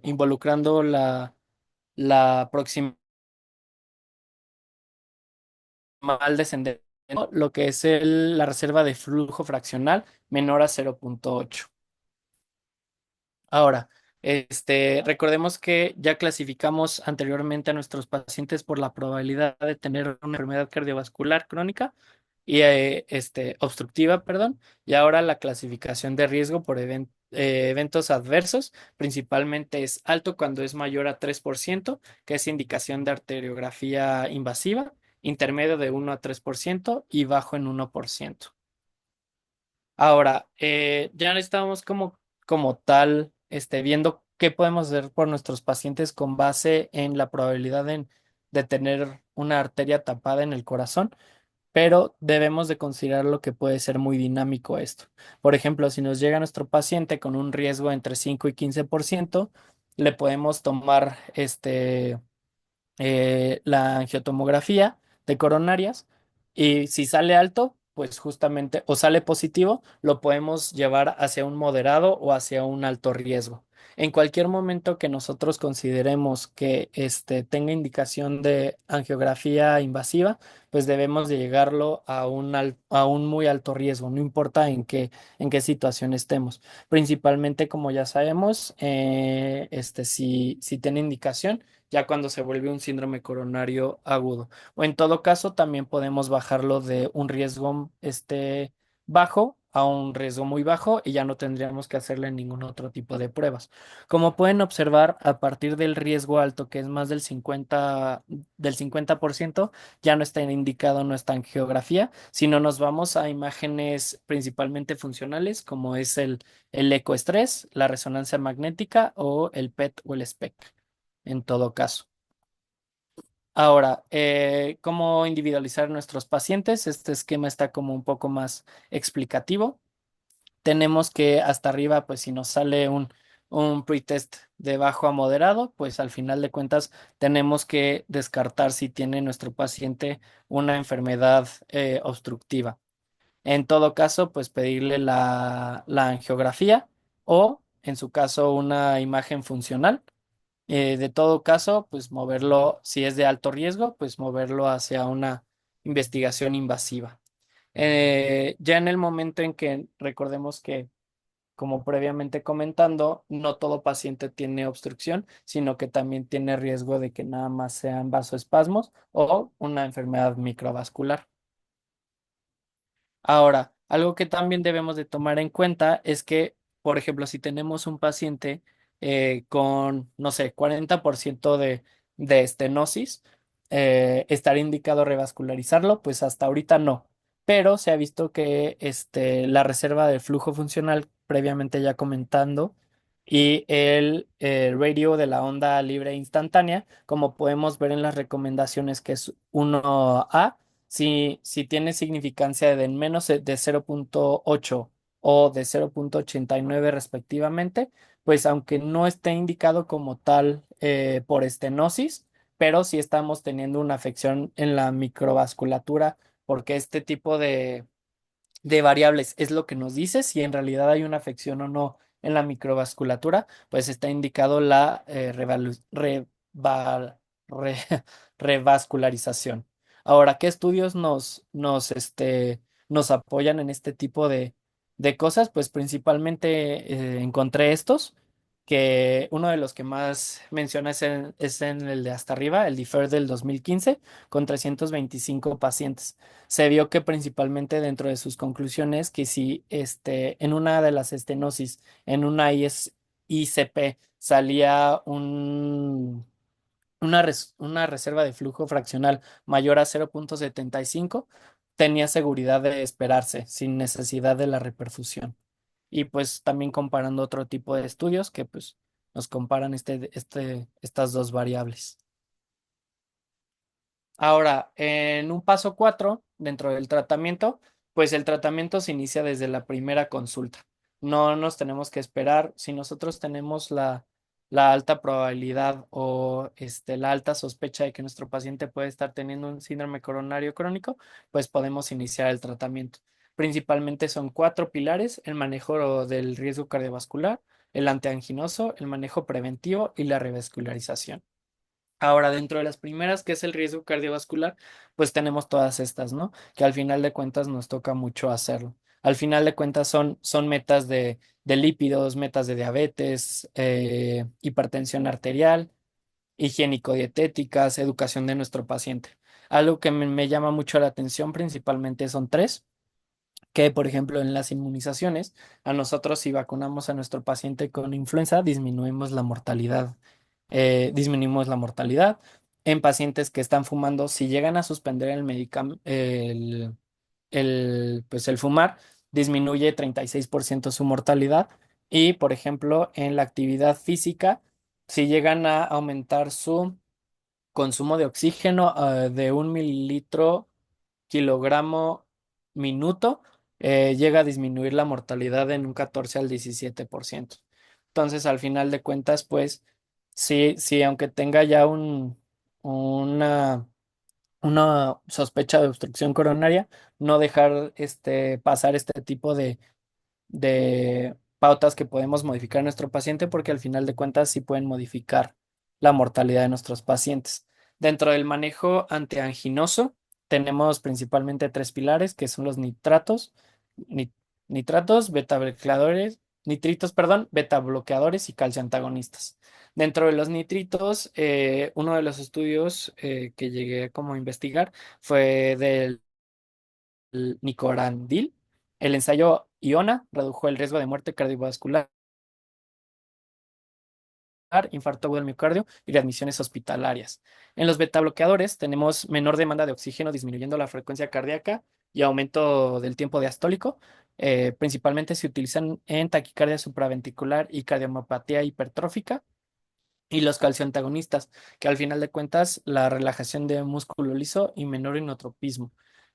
involucrando la proximal descendente, ¿no? Lo que es la reserva de flujo fraccional menor a 0,8. Ahora, recordemos que ya clasificamos anteriormente a nuestros pacientes por la probabilidad de tener una enfermedad cardiovascular crónica y obstructiva, perdón, y ahora la clasificación de riesgo por eventos adversos, principalmente es alto cuando es mayor a 3%, que es indicación de arteriografía invasiva, intermedio de 1 a 3% y bajo en 1%. Ahora, ya estamos como tal, viendo qué podemos hacer por nuestros pacientes con base en la probabilidad de tener una arteria tapada en el corazón, pero debemos de considerar lo que puede ser muy dinámico esto. Por ejemplo, si nos llega nuestro paciente con un riesgo entre 5 y 15%, le podemos tomar la angiotomografía de coronarias y si sale alto, pues justamente, o sale positivo, lo podemos llevar hacia un moderado o hacia un alto riesgo. En cualquier momento que nosotros consideremos que tenga indicación de angiografía invasiva, pues debemos de llegarlo a un muy alto riesgo, no importa en qué situación estemos. Principalmente, como ya sabemos, si tiene indicación ya cuando se vuelve un síndrome coronario agudo. O en todo caso, también podemos bajarlo de un riesgo bajo a un riesgo muy bajo y ya no tendríamos que hacerle ningún otro tipo de pruebas. Como pueden observar, a partir del riesgo alto, que es más del 50%, ya no está indicado nuestra angiografía, sino nos vamos a imágenes principalmente funcionales, como es el ecoestrés, la resonancia magnética o el PET o el SPECT, en todo caso. Ahora, ¿cómo individualizar nuestros pacientes? Este esquema está como un poco más explicativo. Tenemos que hasta arriba, pues si nos sale un pretest de bajo a moderado, pues al final de cuentas tenemos que descartar si tiene nuestro paciente una enfermedad obstructiva. En todo caso, pues pedirle la angiografía o, en su caso, una imagen funcional. De todo caso, pues moverlo, si es de alto riesgo, pues moverlo hacia una investigación invasiva. Ya en el momento en que recordemos que, como previamente comentando, no todo paciente tiene obstrucción, sino que también tiene riesgo de que nada más sean vasoespasmos o una enfermedad microvascular. Ahora, algo que también debemos de tomar en cuenta es que, por ejemplo, si tenemos un paciente con, no sé, 40% de estenosis, ¿estaría indicado revascularizarlo? Pues hasta ahorita no, pero se ha visto que la reserva de flujo funcional, previamente ya comentando, y el radio de la onda libre instantánea, como podemos ver en las recomendaciones, que es 1A. Si tiene significancia de menos de 0,8 o de 0,89 respectivamente, pues aunque no esté indicado como tal por estenosis, pero sí estamos teniendo una afección en la microvasculatura, porque este tipo de variables es lo que nos dice si en realidad hay una afección o no en la microvasculatura, pues está indicado la re- revascularización. Ahora, ¿qué estudios nos apoyan en este tipo de cosas? Pues principalmente encontré estos, que uno de los que más menciona es en el de hasta arriba, el DIFER del 2015, con 325 pacientes. Se vio que principalmente dentro de sus conclusiones, que si en una de las estenosis, en una ICP, salía una reserva de flujo fraccional mayor a 0,75, tenía seguridad de esperarse sin necesidad de la reperfusión. Y pues también comparando otro tipo de estudios que pues nos comparan estas dos variables. Ahora, en un paso 4 dentro del tratamiento, pues el tratamiento se inicia desde la primera consulta. No nos tenemos que esperar. Si nosotros tenemos la alta probabilidad o la alta sospecha de que nuestro paciente puede estar teniendo un síndrome coronario crónico, pues podemos iniciar el tratamiento. Principalmente son cuatro pilares: el manejo del riesgo cardiovascular, el antianginoso, el manejo preventivo y la revascularización. Ahora, dentro de las primeras, que es el riesgo cardiovascular, pues tenemos todas estas, ¿no? Que al final de cuentas nos toca mucho hacerlo. Al final de cuentas son metas de lípidos, metas de diabetes, hipertensión arterial, higiénico-dietéticas, educación de nuestro paciente. Algo que me llama mucho la atención principalmente son tres, que por ejemplo en las inmunizaciones, a nosotros si vacunamos a nuestro paciente con influenza, disminuimos la mortalidad. En pacientes que están fumando, si llegan a suspender pues el fumar, disminuye 36% su mortalidad. Y por ejemplo, en la actividad física, si llegan a aumentar su consumo de oxígeno de 1 mililitro kilogramo minuto, llega a disminuir la mortalidad en un 14 al 17%. Entonces, al final de cuentas, pues sí, sí, aunque tenga ya una, una sospecha de obstrucción coronaria, no dejar pasar este tipo de pautas que podemos modificar en nuestro paciente, porque al final de cuentas sí pueden modificar la mortalidad de nuestros pacientes. Dentro del manejo antianginoso tenemos principalmente tres pilares, que son los ni- nitratos, nitritos, perdón, beta bloqueadores y calcio antagonistas. Dentro de los nitritos, uno de los estudios que llegué como a investigar fue del nicorandil, El ensayo IONA redujo el riesgo de muerte cardiovascular, infarto agudo del miocardio y readmisiones hospitalarias. En los betabloqueadores tenemos menor demanda de oxígeno, disminuyendo la frecuencia cardíaca y aumento del tiempo diastólico. Principalmente se utilizan en taquicardia supraventricular y cardiomopatía hipertrófica. Y los calcioantagonistas, que al final de cuentas la relajación de músculo liso y menor inotropismo,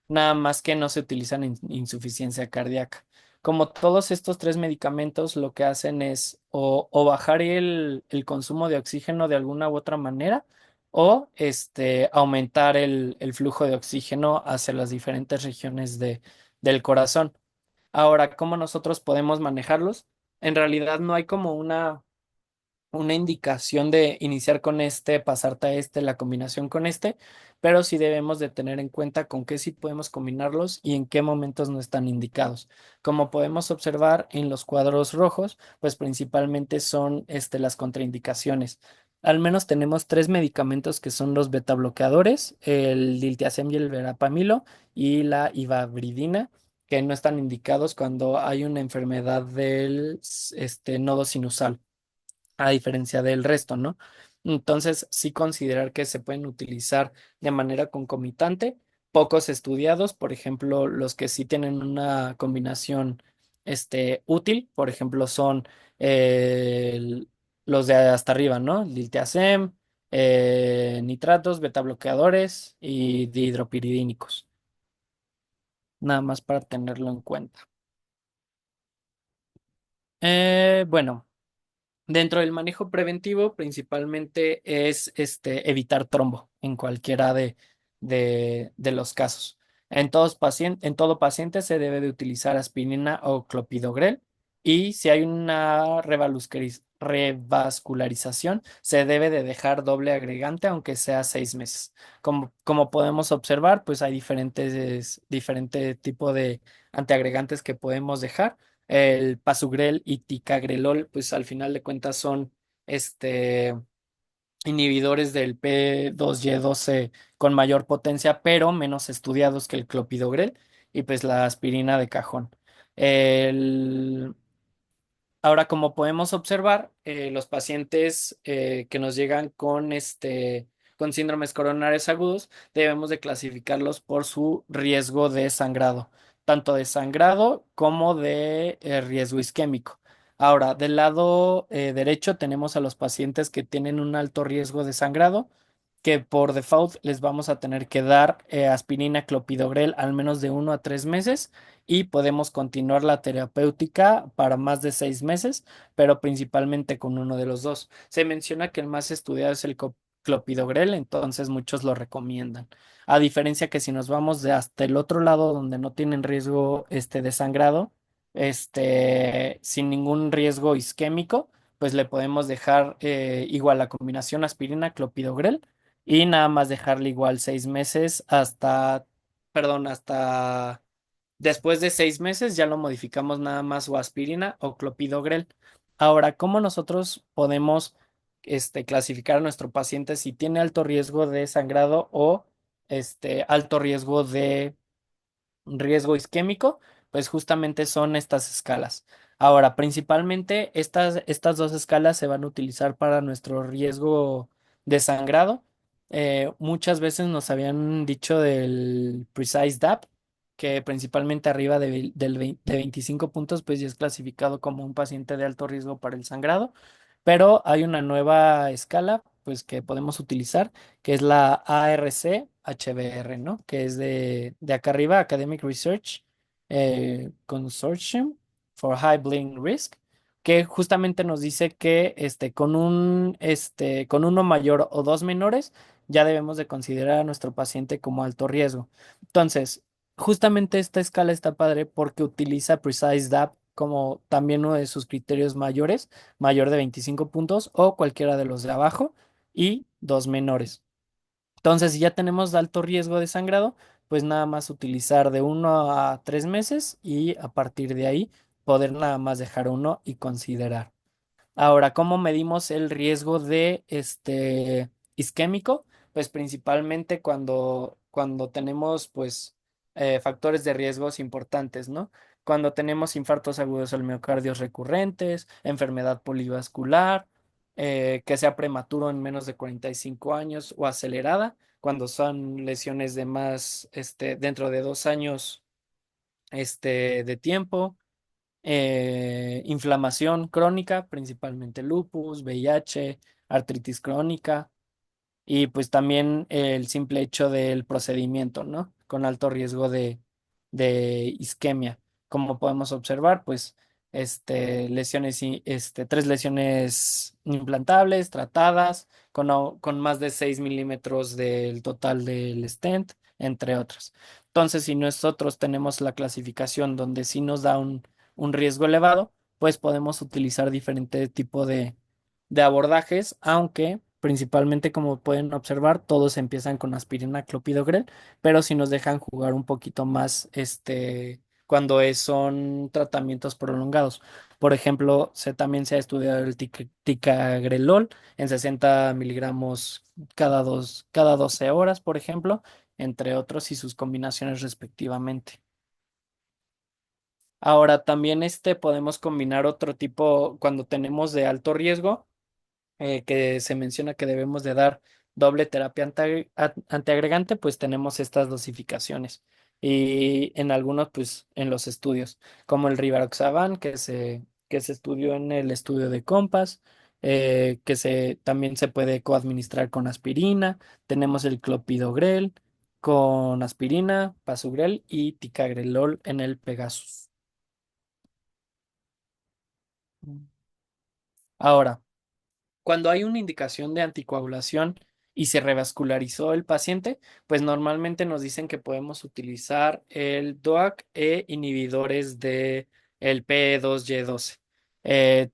nada más que no se utilizan en insuficiencia cardíaca. Como todos estos tres medicamentos lo que hacen es o bajar el consumo de oxígeno de alguna u otra manera o aumentar el flujo de oxígeno hacia las diferentes regiones del corazón. Ahora, ¿cómo nosotros podemos manejarlos? En realidad no hay como una indicación de iniciar con este, pasarte a este, la combinación con este, pero sí debemos de tener en cuenta con qué sí podemos combinarlos y en qué momentos no están indicados. Como podemos observar en los cuadros rojos, pues principalmente son las contraindicaciones. Al menos tenemos tres medicamentos que son los beta bloqueadores, el diltiazem y el verapamilo y la ivabridina, que no están indicados cuando hay una enfermedad del nodo sinusal, a diferencia del resto, ¿no? Entonces, sí considerar que se pueden utilizar de manera concomitante, pocos estudiados, por ejemplo, los que sí tienen una combinación útil, por ejemplo, son los de hasta arriba, ¿no? Diltiazem, nitratos, betabloqueadores y dihidropiridínicos, nada más para tenerlo en cuenta. Bueno. Dentro del manejo preventivo, principalmente es evitar trombo en cualquiera de los casos. En todo paciente se debe de utilizar aspirina o clopidogrel y si hay una revascularización, se debe de dejar doble agregante aunque sea 6 meses. Como podemos observar, pues hay diferente tipo de antiagregantes que podemos dejar. El Pasugrel y Ticagrelol, pues al final de cuentas son este, inhibidores del P2Y12 con mayor potencia, pero menos estudiados que el clopidogrel y pues la aspirina de cajón. El, Ahora, como podemos observar, los pacientes que nos llegan con síndromes coronarios agudos, debemos de clasificarlos por su riesgo de sangrado, tanto de sangrado como de riesgo isquémico. Ahora, del lado derecho tenemos a los pacientes que tienen un alto riesgo de sangrado, que por default les vamos a tener que dar aspirina clopidogrel al menos de 1 a 3 meses y podemos continuar la terapéutica para más de 6 meses, pero principalmente con uno de los dos. Se menciona que el más estudiado es el clopidogrel, entonces muchos lo recomiendan. A diferencia que si nos vamos de hasta el otro lado donde no tienen riesgo de sangrado, sin ningún riesgo isquémico, pues le podemos dejar igual la combinación aspirina clopidogrel y nada más dejarle igual 6 meses hasta después de 6 meses ya lo modificamos nada más o aspirina o clopidogrel. Ahora, ¿cómo nosotros podemos clasificar a nuestro paciente si tiene alto riesgo de sangrado o alto riesgo isquémico? Pues justamente son estas escalas. Ahora, principalmente estas dos escalas se van a utilizar para nuestro riesgo de sangrado. Muchas veces nos habían dicho del Precise DAP, que principalmente arriba de 25 puntos, pues ya es clasificado como un paciente de alto riesgo para el sangrado. Pero hay una nueva escala, pues que podemos utilizar, que es la ARC-HBR, ¿no? Que es de acá arriba, Academic Research Consortium for High Bleeding Risk, que justamente nos dice que con uno mayor o dos menores, ya debemos de considerar a nuestro paciente como alto riesgo. Entonces, justamente esta escala está padre porque utiliza Precise DAP como también uno de sus criterios mayores, mayor de 25 puntos o cualquiera de los de abajo y dos menores. Entonces, si ya tenemos alto riesgo de sangrado, pues nada más utilizar de 1 a 3 meses y a partir de ahí poder nada más dejar uno y considerar. Ahora, ¿cómo medimos el riesgo de isquémico? Pues principalmente cuando tenemos pues factores de riesgos importantes, ¿no? cuando tenemos infartos agudos al miocardio recurrentes, enfermedad polivascular, que sea prematuro en menos de 45 años o acelerada, cuando son lesiones de más, dentro de 2 años, de tiempo, inflamación crónica, principalmente lupus, VIH, artritis crónica y pues también el simple hecho del procedimiento, ¿no? Con alto riesgo de isquemia. Como podemos observar, pues, lesiones, 3 lesiones implantables, tratadas, con más de 6 milímetros del total del stent, entre otros. Entonces, si nosotros tenemos la clasificación donde sí nos da un riesgo elevado, pues podemos utilizar diferente tipo de abordajes, aunque principalmente como pueden observar, todos empiezan con aspirina, clopidogrel, pero si nos dejan jugar un poquito más, cuando son tratamientos prolongados. Por ejemplo, también se ha estudiado el ticagrelol en 60 miligramos cada 12 horas, por ejemplo, entre otros y sus combinaciones respectivamente. Ahora, también podemos combinar otro tipo cuando tenemos de alto riesgo que se menciona que debemos de dar doble terapia antiagregante, pues tenemos estas dosificaciones. Y en algunos, pues en los estudios, como el Rivaroxaban, que se estudió en el estudio de COMPAS, también se puede coadministrar con aspirina. Tenemos el clopidogrel con aspirina, pasugrel y ticagrelol en el Pegasus. Ahora, cuando hay una indicación de anticoagulación y se revascularizó el paciente, pues normalmente nos dicen que podemos utilizar el DOAC e inhibidores de el P2Y12.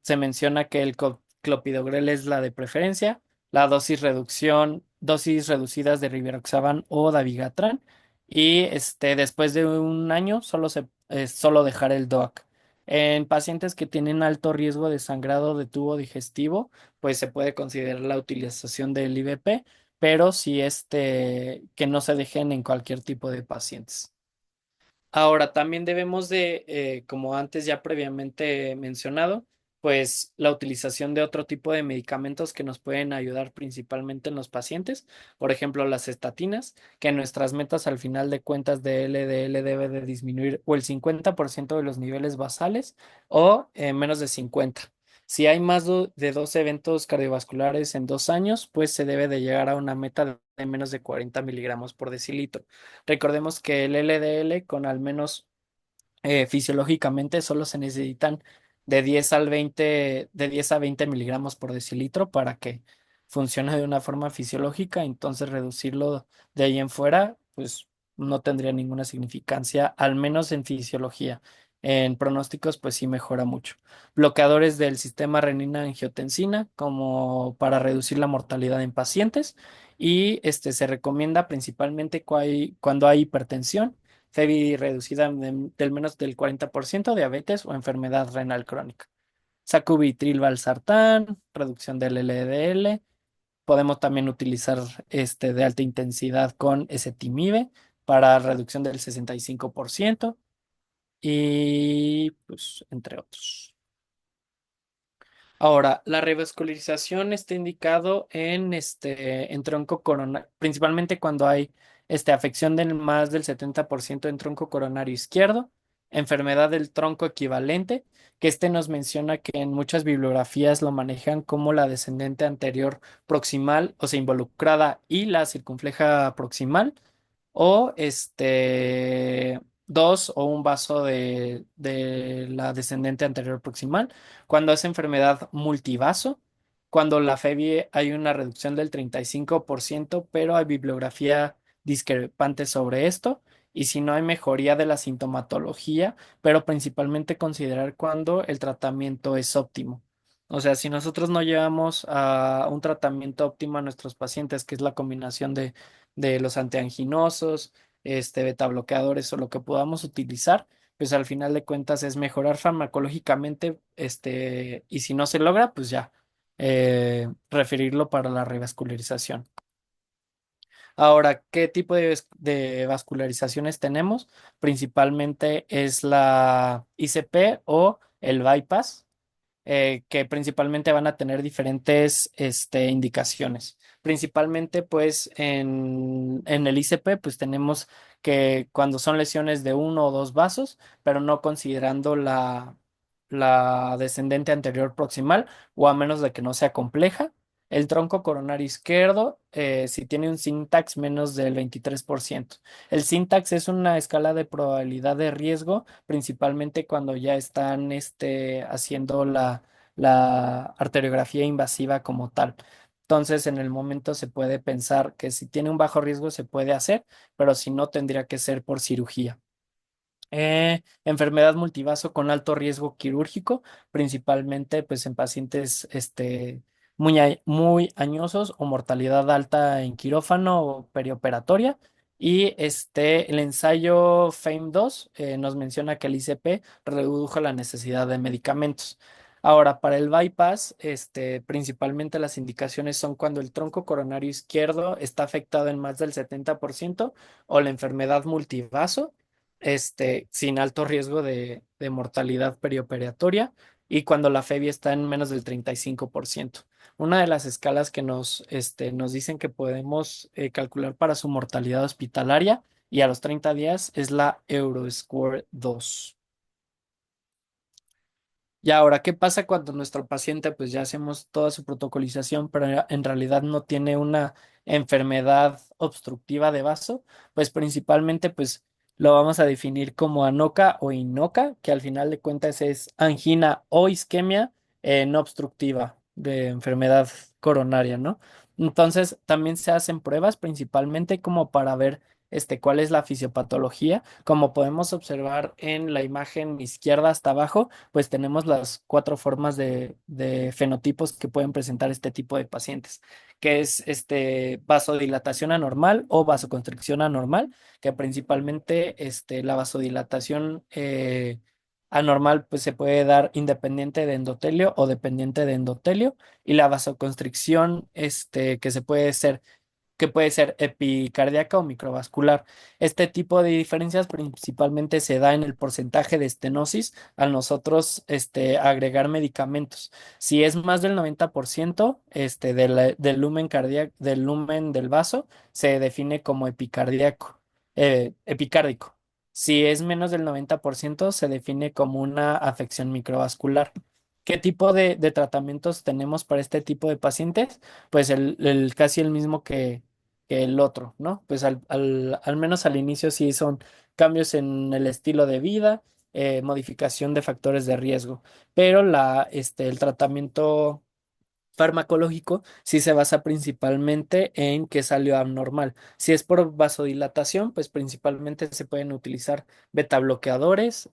Se menciona que el clopidogrel es la de preferencia, la dosis reducidas de rivaroxaban o dabigatran, y después de un año solo dejar el DOAC. En pacientes que tienen alto riesgo de sangrado de tubo digestivo, pues se puede considerar la utilización del IVP, pero sí que no se dejen en cualquier tipo de pacientes. Ahora, también debemos como antes ya previamente mencionado, pues la utilización de otro tipo de medicamentos que nos pueden ayudar principalmente en los pacientes, por ejemplo, las estatinas, que nuestras metas al final de cuentas de LDL debe de disminuir o el 50% de los niveles basales o menos de 50. Si hay más de 2 eventos cardiovasculares en 2 años, pues se debe de llegar a una meta de menos de 40 miligramos por decilitro. Recordemos que el LDL con al menos fisiológicamente solo se necesitan de 10 a 20 miligramos por decilitro para que funcione de una forma fisiológica, entonces reducirlo de ahí en fuera, pues no tendría ninguna significancia, al menos en fisiología. En pronósticos, pues sí mejora mucho. Bloqueadores del sistema renina-angiotensina, como para reducir la mortalidad en pacientes, y se recomienda principalmente cuando hay hipertensión, FEBI reducida del menos del 40%, diabetes o enfermedad renal crónica. Sacubitril valsartán, reducción del LDL. Podemos también utilizar de alta intensidad con ezetimibe para reducción del 65% y pues entre otros. Ahora, la revascularización está indicado en tronco coronario, principalmente cuando hay afección del más del 70% en tronco coronario izquierdo, enfermedad del tronco equivalente, que nos menciona que en muchas bibliografías lo manejan como la descendente anterior proximal, o sea, involucrada y la circunfleja proximal, o dos o un vaso de la descendente anterior proximal. Cuando es enfermedad multivaso, cuando la FEBI hay una reducción del 35%, pero hay bibliografía discrepante sobre esto, y si no hay mejoría de la sintomatología, pero principalmente considerar cuando el tratamiento es óptimo. O sea, si nosotros no llevamos a un tratamiento óptimo a nuestros pacientes, que es la combinación de los antianginosos, beta bloqueadores o lo que podamos utilizar, pues al final de cuentas es mejorar farmacológicamente, y si no se logra, pues ya, referirlo para la revascularización. Ahora, ¿qué tipo de vascularizaciones tenemos? Principalmente es la ICP o el bypass, que principalmente van a tener diferentes indicaciones. Principalmente, pues, en el ICP, pues tenemos que cuando son lesiones de uno o dos vasos, pero no considerando la descendente anterior proximal, o a menos de que no sea compleja. El tronco coronario izquierdo, si tiene un syntax menos del 23%. El syntax es una escala de probabilidad de riesgo, principalmente cuando ya están haciendo la arteriografía invasiva como tal. Entonces, en el momento se puede pensar que si tiene un bajo riesgo se puede hacer, pero si no, tendría que ser por cirugía. Enfermedad multivaso con alto riesgo quirúrgico, principalmente pues en pacientes muy añosos o mortalidad alta en quirófano o perioperatoria. Y el ensayo FAME 2 nos menciona que el ICP redujo la necesidad de medicamentos. Ahora, para el bypass, principalmente las indicaciones son cuando el tronco coronario izquierdo está afectado en más del 70% o la enfermedad multivaso, sin alto riesgo de mortalidad perioperatoria, y cuando la FEBI está en menos del 35%. Una de las escalas que nos dicen que podemos calcular para su mortalidad hospitalaria y a los 30 días es la Euroscore 2. Y ahora, ¿qué pasa cuando nuestro paciente, pues ya hacemos toda su protocolización, pero en realidad no tiene una enfermedad obstructiva de vaso? Pues principalmente, pues lo vamos a definir como ANOCA o INOCA, que al final de cuentas es angina o isquemia no obstructiva de enfermedad coronaria, ¿no? Entonces, también se hacen pruebas principalmente como para ver cuál es la fisiopatología. Como podemos observar en la imagen izquierda hasta abajo, pues tenemos las cuatro formas de fenotipos que pueden presentar este tipo de pacientes, que es vasodilatación anormal o vasoconstricción anormal, que principalmente la vasodilatación anormal pues se puede dar independiente de endotelio o dependiente de endotelio, y la vasoconstricción que puede ser epicardíaca o microvascular. Este tipo de diferencias principalmente se da en el porcentaje de estenosis al nosotros agregar medicamentos. Si es más del 90% del lumen cardíaco, del lumen del vaso, se define como epicárdico. Si es menos del 90%, se define como una afección microvascular. ¿Qué tipo de tratamientos tenemos para este tipo de pacientes? Pues casi el mismo que el otro, ¿no? Pues al menos al inicio sí son cambios en el estilo de vida, modificación de factores de riesgo, pero el tratamiento farmacológico sí se basa principalmente en que salió abnormal. Si es por vasodilatación, pues principalmente se pueden utilizar beta bloqueadores,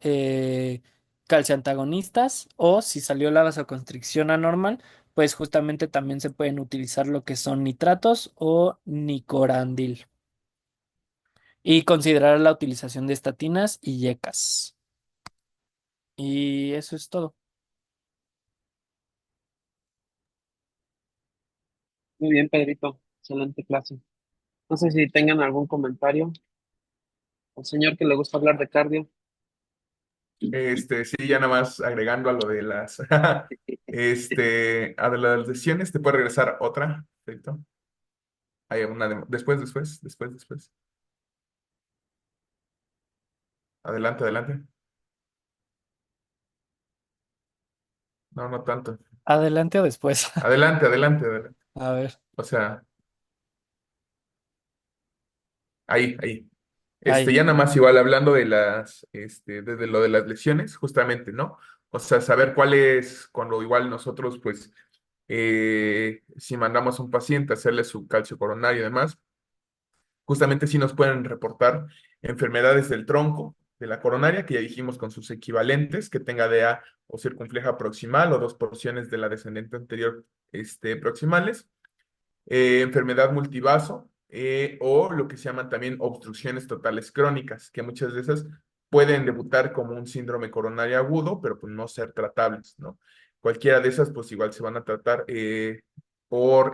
calcioantagonistas, o si salió la vasoconstricción anormal, pues justamente también se pueden utilizar lo que son nitratos o nicorandil. Y considerar la utilización de estatinas y yecas. Y eso es todo. Muy bien, Pedrito. Excelente clase. No sé si tengan algún comentario. Al señor que le gusta hablar de cardio. Sí, ya nada más agregando a lo de las, a de las lesiones, te puede regresar otra, ¿cierto? Hay una después. Adelante, adelante. No, no tanto. ¿Adelante o después? Adelante. A ver, O sea, ahí. ahí. Ya nada más igual hablando de de lo de las lesiones, justamente, ¿no? O sea, saber cuál es, cuando igual nosotros, pues, si mandamos a un paciente a hacerle su calcio coronario y demás, justamente sí nos pueden reportar enfermedades del tronco, de la coronaria, que ya dijimos con sus equivalentes, que tenga DA o circunfleja proximal o dos porciones de la descendente anterior, proximales, enfermedad multivaso, o lo que se llaman también obstrucciones totales crónicas, que muchas de esas pueden debutar como un síndrome coronario agudo, pero pues no ser tratables, ¿no? Cualquiera de esas, pues igual se van a tratar por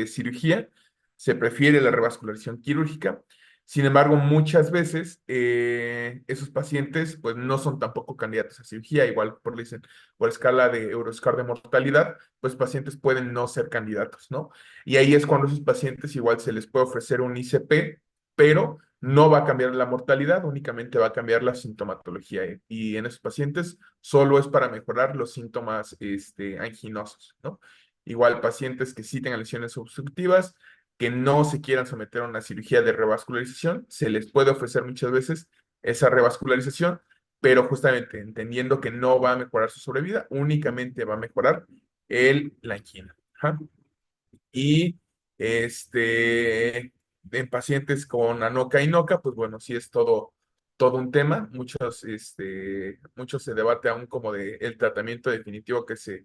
cirugía. se prefiere la revascularización quirúrgica. Sin embargo, muchas veces esos pacientes pues no son tampoco candidatos a cirugía, igual por, dicen, por escala de Euroscar de mortalidad, pues pacientes pueden no ser candidatos, ¿no? Y ahí es cuando a esos pacientes igual se les puede ofrecer un ICP, pero no va a cambiar la mortalidad, únicamente va a cambiar la sintomatología. Y en esos pacientes solo es para mejorar los síntomas anginosos, ¿no? Igual pacientes que sí tengan lesiones obstructivas, que no se quieran someter a una cirugía de revascularización, se les puede ofrecer muchas veces esa revascularización, pero justamente entendiendo que no va a mejorar su sobrevida, únicamente va a mejorar la angina. Ajá. Y en pacientes con ANOCA y NOCA, pues bueno, sí es todo un tema. Muchos se debate aún como de el tratamiento definitivo que se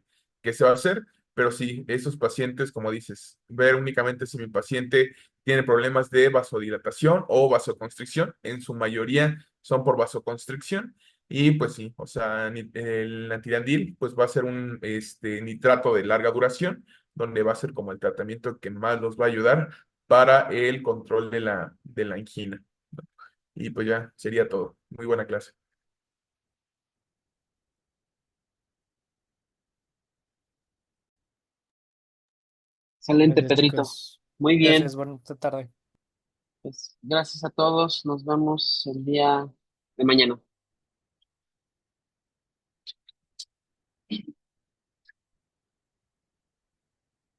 va a hacer, pero sí, esos pacientes, como dices, ver únicamente si mi paciente tiene problemas de vasodilatación o vasoconstricción, en su mayoría son por vasoconstricción. Y pues sí, o sea, el antidiandil pues va a ser un nitrato de larga duración donde va a ser como el tratamiento que más nos va a ayudar para el control de la angina. Y pues ya sería todo. Muy buena clase. Excelente, Gracias, Pedrito. chicos. Muy bien. Gracias, buena tarde. Pues gracias a todos. Nos vemos el día de mañana.